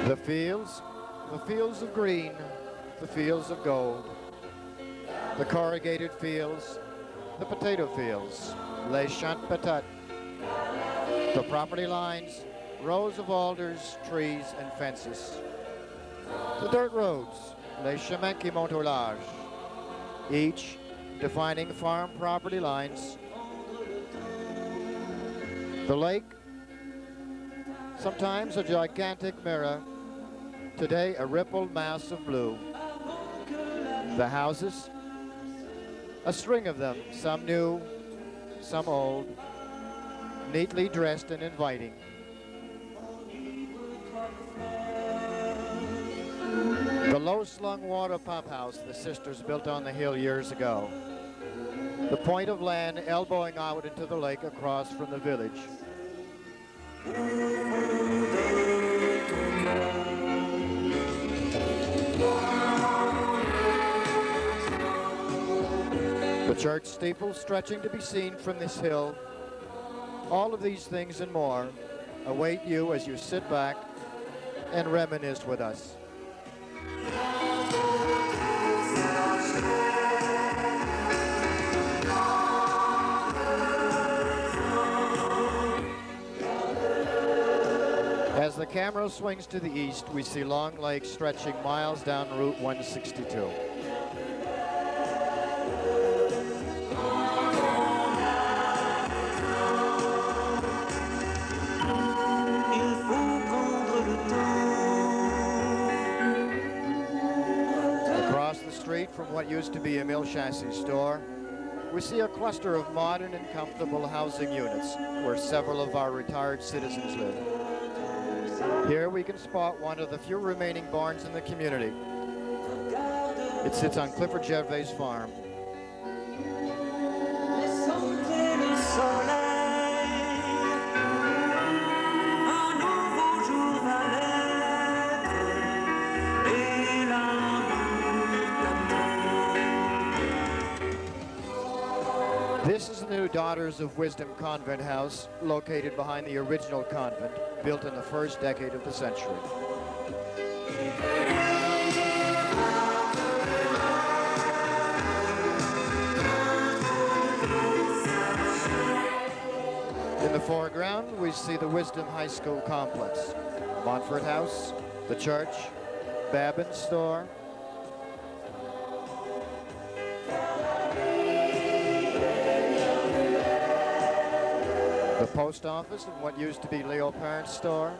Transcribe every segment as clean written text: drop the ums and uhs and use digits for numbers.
The fields of green, the fields of gold, the corrugated fields, the potato fields, les champs de patates, the property lines, rows of alders, trees, and fences, the dirt roads, les chemins qui montent au large, each defining farm property lines, the lake, sometimes a gigantic mirror, today a rippled mass of blue. The houses, a string of them, some new, some old, neatly dressed and inviting. The low-slung water pump house the sisters built on the hill years ago. The point of land elbowing out into the lake across from the village. The church steeple stretching to be seen from this hill. All of these things and more await you as you sit back and reminisce with us. As the camera swings to the east, we see Long Lake stretching miles down Route 162. Across the street from what used to be a mill chassis store, we see a cluster of modern and comfortable housing units where several of our retired citizens live. Here we can spot one of the few remaining barns in the community. It sits on Clifford Gervais' farm. This is the new Daughters of Wisdom Convent House, located behind the original convent, built in the first decade of the century. In the foreground, we see the Wisdom High School complex, Montfort House, the church, Babin's store, the post office and what used to be Leo Parent's store,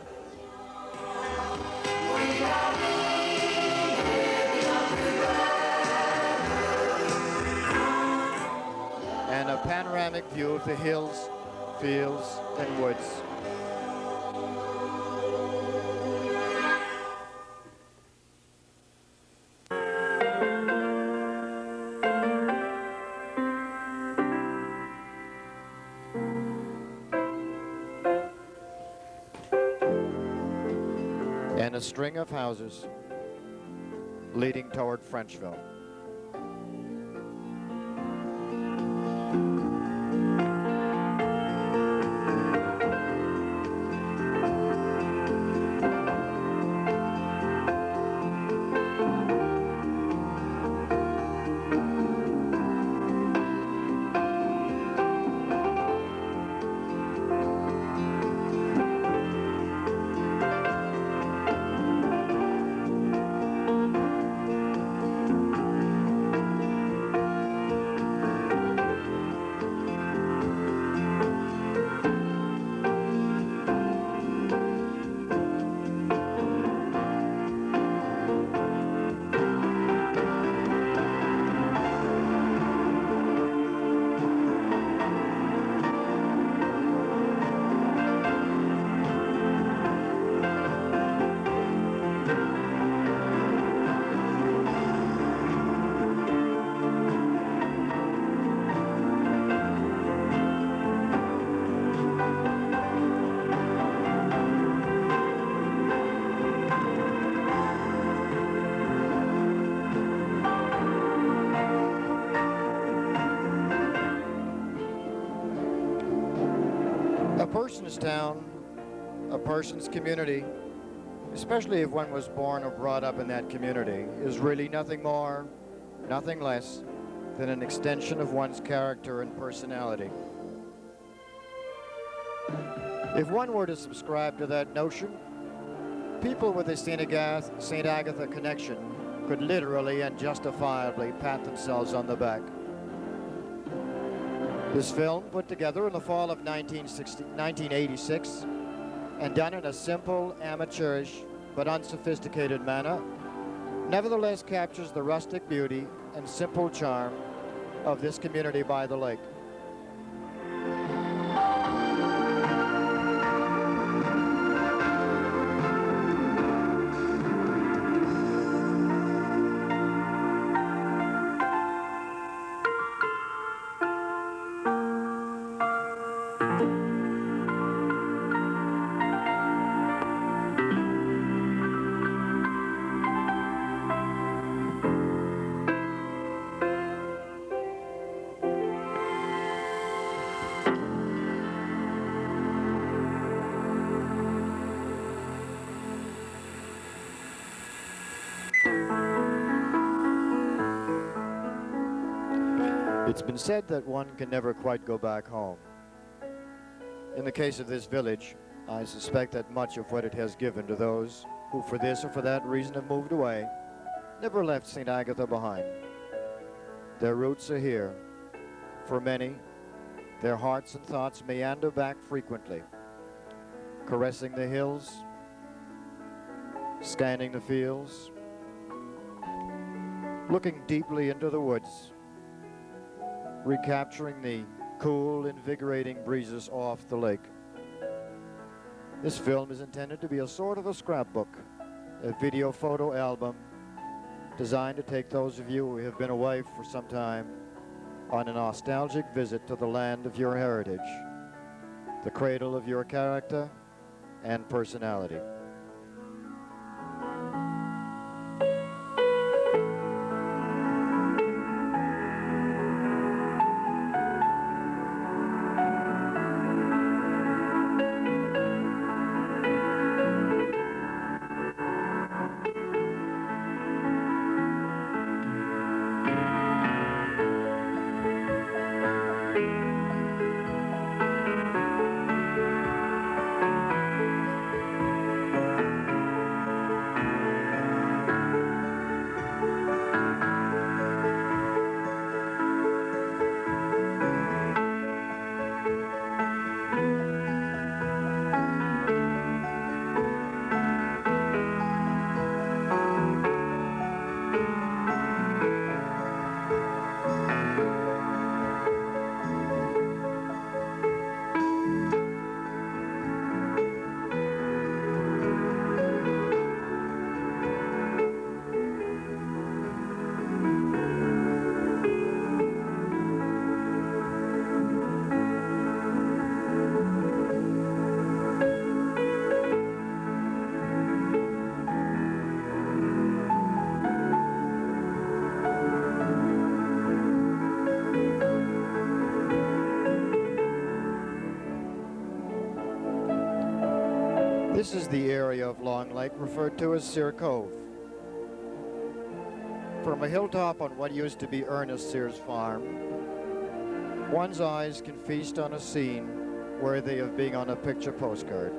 and a panoramic view of the hills, fields, and woods. And a string of houses leading toward Frenchville. A person's town, a person's community, especially if one was born or brought up in that community, is really nothing more, nothing less than an extension of one's character and personality. If one were to subscribe to that notion, people with a St. Agatha connection could literally and justifiably pat themselves on the back. This film, put together in the fall of 1986 and done in a simple, amateurish, but unsophisticated manner, nevertheless captures the rustic beauty and simple charm of this community by the lake. It's been said that one can never quite go back home. In the case of this village, I suspect that much of what it has given to those who for this or for that reason have moved away never left St. Agatha behind. Their roots are here. For many, their hearts and thoughts meander back frequently, caressing the hills, scanning the fields, looking deeply into the woods, recapturing the cool, invigorating breezes off the lake. This film is intended to be a sort of a scrapbook, a video photo album designed to take those of you who have been away for some time on a nostalgic visit to the land of your heritage, the cradle of your character and personality. This is the area of Long Lake referred to as Sear Cove. From a hilltop on what used to be Ernest Sear's farm, one's eyes can feast on a scene worthy of being on a picture postcard.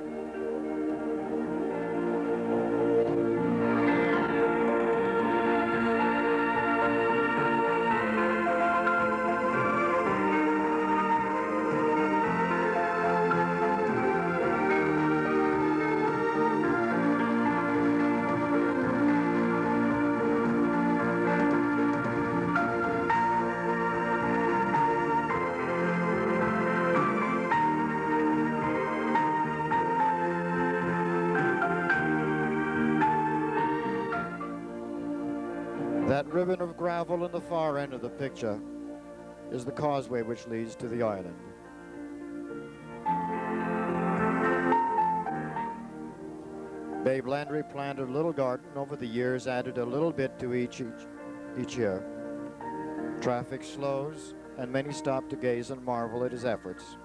That ribbon of gravel in the far end of the picture is the causeway which leads to the island. Babe Landry planted a little garden, over the years added a little bit to each year. Traffic slows, and many stop to gaze and marvel at his efforts.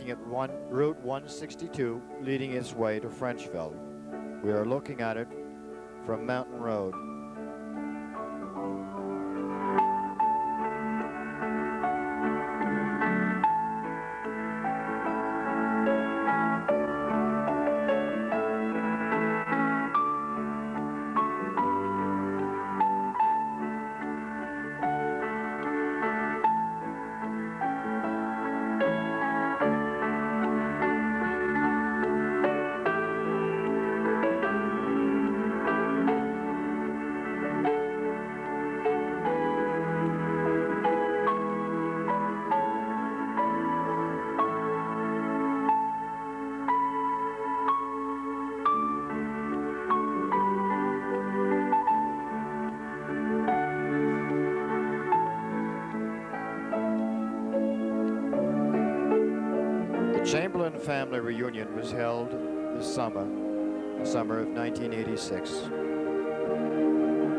looking at Route 162 leading its way to Frenchville. We are looking at it from Mountain Road. Chamberlain family reunion was held this summer, the summer of 1986.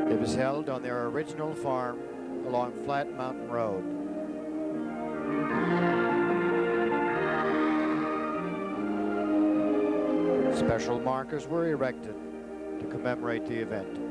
It was held on their original farm along Flat Mountain Road. Special markers were erected to commemorate the event.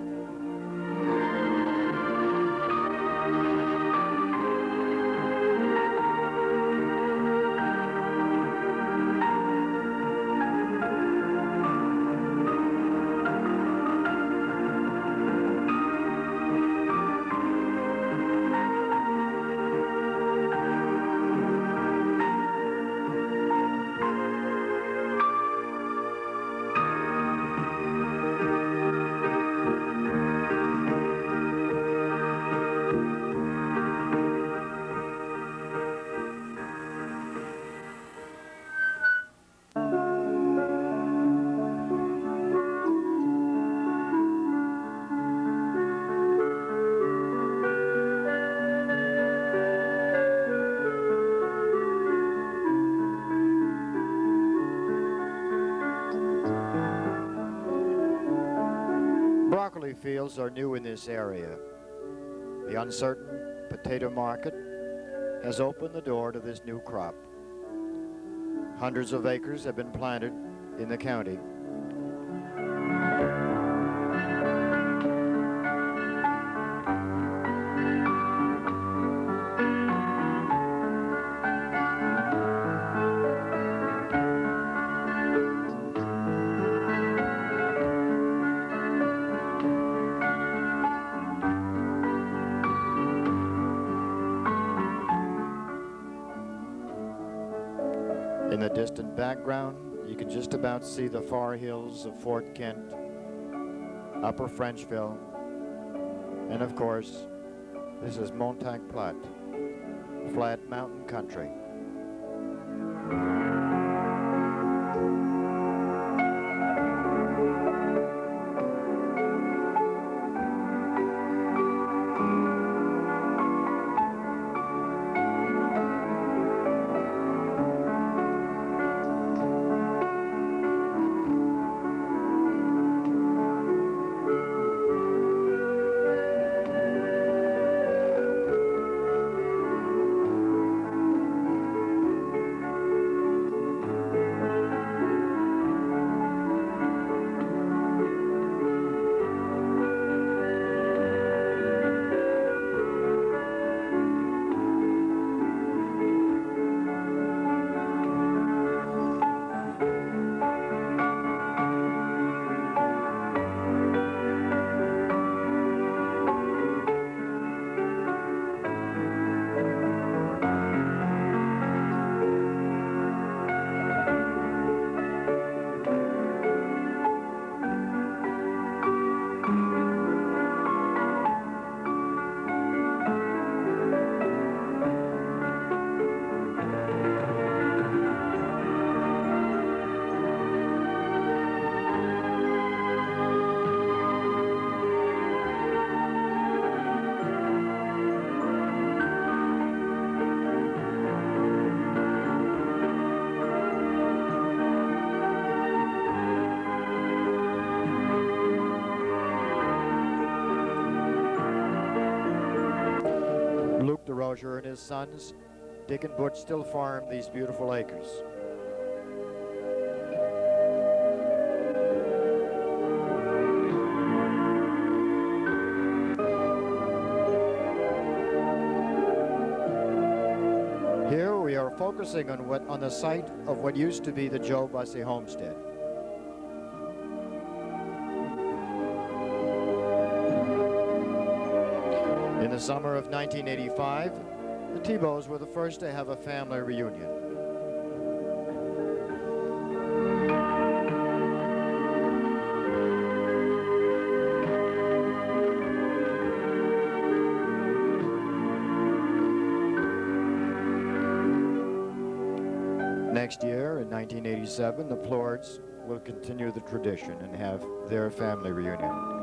Broccoli fields are new in this area. The uncertain potato market has opened the door to this new crop. Hundreds of acres have been planted in the county. In the distant background, you can just about see the far hills of Fort Kent, Upper Frenchville, and of course, this is Montague Platte, flat mountain country. Rozier and his sons, Dick and Butch, still farm these beautiful acres. focusing on the site of what used to be the Joe Bussey homestead. In the summer of 1985, the Thibaults were the first to have a family reunion. Next year, in 1987, the Plords will continue the tradition and have their family reunion.